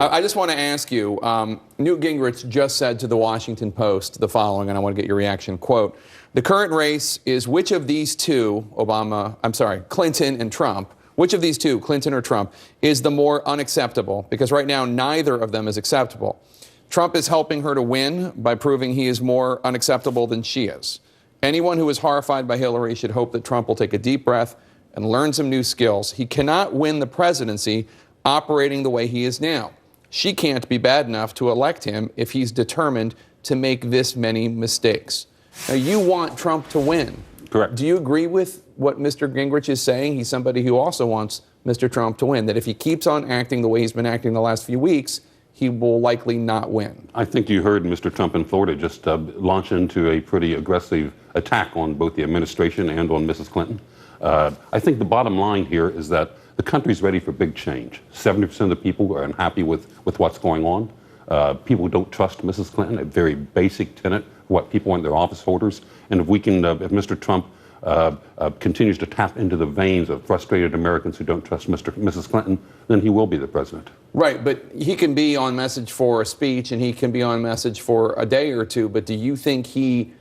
I just want to ask you, Newt Gingrich just said to the Washington Post the following, and I want to get your reaction. Quote, "The current race is which of these two, Clinton and Trump, which of these two, Clinton or Trump, is the more unacceptable? Because right now, neither of them is acceptable. Trump is helping her to win by proving he is more unacceptable than she is. Anyone who is horrified by Hillary should hope that Trump will take a deep breath and learn some new skills. He cannot win the presidency operating the way he is now. She can't be bad enough to elect him if he's determined to make this many mistakes." Now, you want Trump to win. Correct. Do you agree with what Mr. Gingrich is saying? He's somebody who also wants Mr. Trump to win, that if he keeps on acting the way he's been acting the last few weeks, he will likely not win. I think you heard Mr. Trump in Florida just launch into a pretty aggressive attack on both the administration and on Mrs. Clinton. I think the bottom line here is that the country's ready for big change. 70% of the people are unhappy with what's going on. People don't trust Mrs. Clinton, a very basic tenet for what people want their office holders. And if we can, if Mr. Trump continues to tap into the veins of frustrated Americans who don't trust Mrs. Clinton, then he will be the president. Right, but he can be on message for a speech and he can be on message for a day or two, but do you think he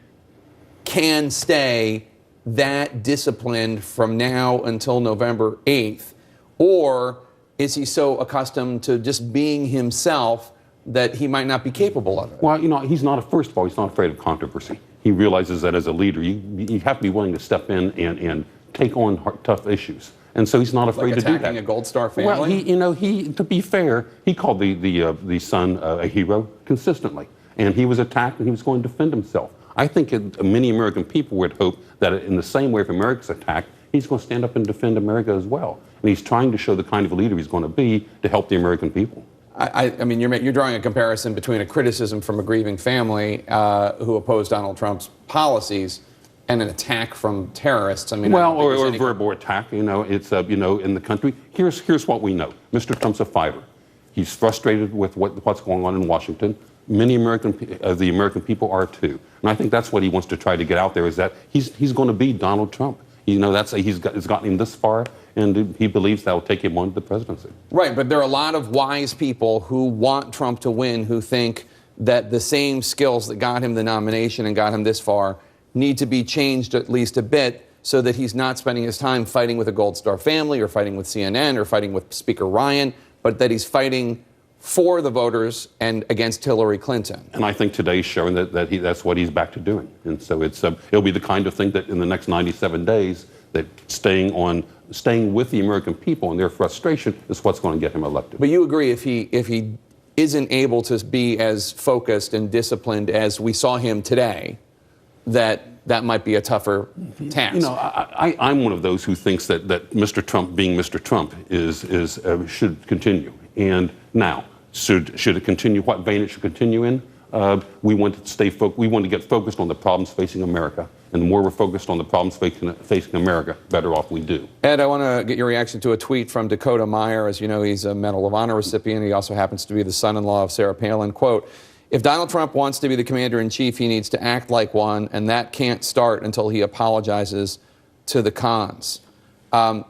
can stay that disciplined from now until November 8th? Or is he so accustomed to just being himself that he might not be capable of it? Well, he's not, first of all, he's not afraid of controversy. He realizes that as a leader, you have to be willing to step in and take on tough issues. And so he's not afraid to do that. Attacking a Gold Star family? Well, to be fair, he called the son a hero consistently. And he was attacked and he was going to defend himself. I think many American people would hope that in the same way if America's attacked, he's going to stand up and defend America as well. And he's trying to show the kind of leader he's going to be to help the American people. I mean, you're drawing a comparison between a criticism from a grieving family who opposed Donald Trump's policies and an attack from terrorists. I mean, or a verbal attack. It's in the country. Here's what we know. Mr. Trump's a fighter. He's frustrated with what's going on in Washington. Many the American people are too. And I think that's what he wants to try to get out there, is that he's going to be Donald Trump. He's gotten him this far, and he believes that will take him on to the presidency. Right, but there are a lot of wise people who want Trump to win, who think that the same skills that got him the nomination and got him this far need to be changed at least a bit so that he's not spending his time fighting with a Gold Star family or fighting with CNN or fighting with Speaker Ryan, but that he's fighting for the voters and against Hillary Clinton. And I think today's showing that's what he's back to doing. And so it'll be the kind of thing that in the next 97 days, that staying with the American people and their frustration is what's going to get him elected. But you agree if he isn't able to be as focused and disciplined as we saw him today, that might be a tougher task. I'm one of those who thinks that Mr. Trump being Mr. Trump should continue. And now, should it continue? What vein it should continue in? We want to get focused on the problems facing America. And the more we're focused on the problems facing America, better off we do. Ed, I want to get your reaction to a tweet from Dakota Meyer. As you know, he's a Medal of Honor recipient. He also happens to be the son-in-law of Sarah Palin. Quote, "If Donald Trump wants to be the commander-in-chief, he needs to act like one, and that can't start until he apologizes to the cons."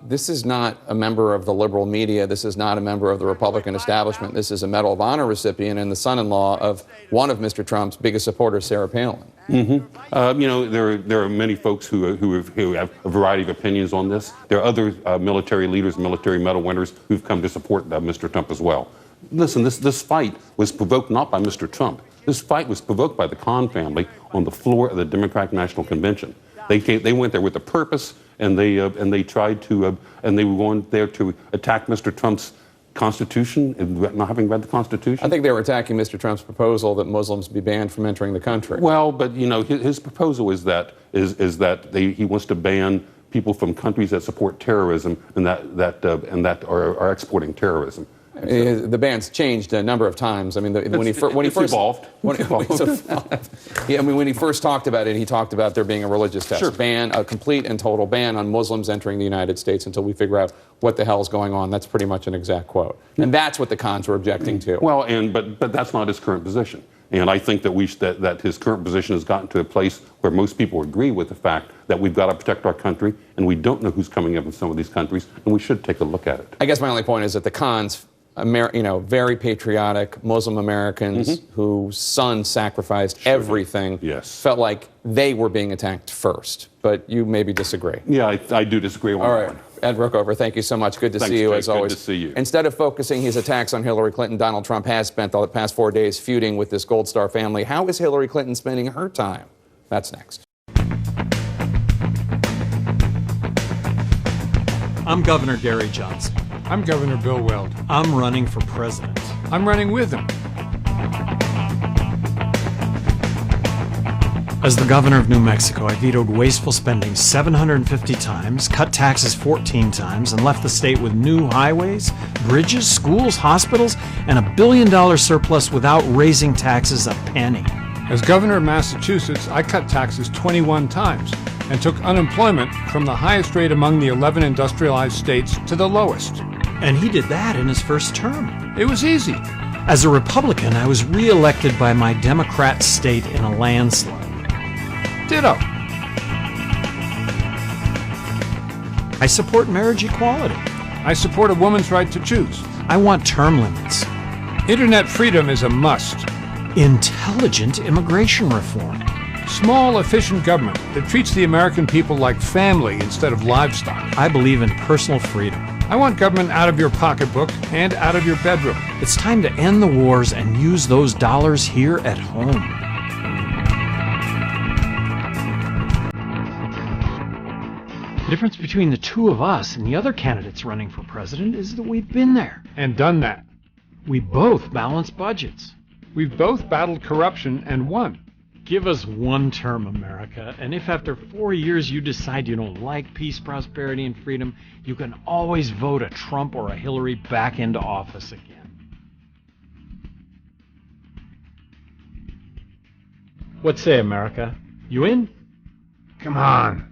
This is not a member of the liberal media. This is not a member of the Republican establishment. This is a Medal of Honor recipient and the son-in-law of one of Mr. Trump's biggest supporters, Sarah Palin. Mm-hmm. There are many folks who have a variety of opinions on this. There are other military leaders, military medal winners who've come to support Mr. Trump as well. Listen, this fight was provoked not by Mr. Trump. This fight was provoked by the Khan family on the floor of the Democratic National Convention. They went there with a purpose, and they tried to, and they were going there to attack Mr. Trump's Constitution, and not having read the Constitution. I think they were attacking Mr. Trump's proposal that Muslims be banned from entering the country. Well, but his proposal is that he wants to ban people from countries that support terrorism and that are exporting terrorism. The ban's changed a number of times. I mean, when he first evolved. Yeah, I mean, when he first talked about it, he talked about there being a religious test Sure. ban, a complete and total ban on Muslims entering the United States until we figure out what the hell is going on. That's pretty much an exact quote, and that's what the cons were objecting to. Well, but that's not his current position, and I think that his current position has gotten to a place where most people agree with the fact that we've got to protect our country, and we don't know who's coming up in some of these countries, and we should take a look at it. I guess my only point is that the cons very patriotic Muslim Americans whose sons sacrificed everything, felt like they were being attacked first. But you maybe disagree. Yeah, I do disagree on All that right. one. Ed Rookover, thank you so much. Good to see you, as always. Good to see you. Instead of focusing his attacks on Hillary Clinton, Donald Trump has spent the past 4 days feuding with this Gold Star family. How is Hillary Clinton spending her time? That's next. I'm Governor Gary Johnson. I'm Governor Bill Weld. I'm running for president. I'm running with him. As the governor of New Mexico, I vetoed wasteful spending 750 times, cut taxes 14 times, and left the state with new highways, bridges, schools, hospitals, and $1 billion surplus without raising taxes a penny. As governor of Massachusetts, I cut taxes 21 times and took unemployment from the highest rate among the 11 industrialized states to the lowest. And he did that in his first term. It was easy. As a Republican, I was re-elected by my Democrat state in a landslide. Ditto. I support marriage equality. I support a woman's right to choose. I want term limits. Internet freedom is a must. Intelligent immigration reform. Small, efficient government that treats the American people like family instead of livestock. I believe in personal freedom. I want government out of your pocketbook and out of your bedroom. It's time to end the wars and use those dollars here at home. The difference between the two of us and the other candidates running for president is that we've been there. And done that. We both balance budgets. We've both battled corruption and won. Give us one term, America, and if after 4 years you decide you don't like peace, prosperity, and freedom, you can always vote a Trump or a Hillary back into office again. What say, America? You in? Come on.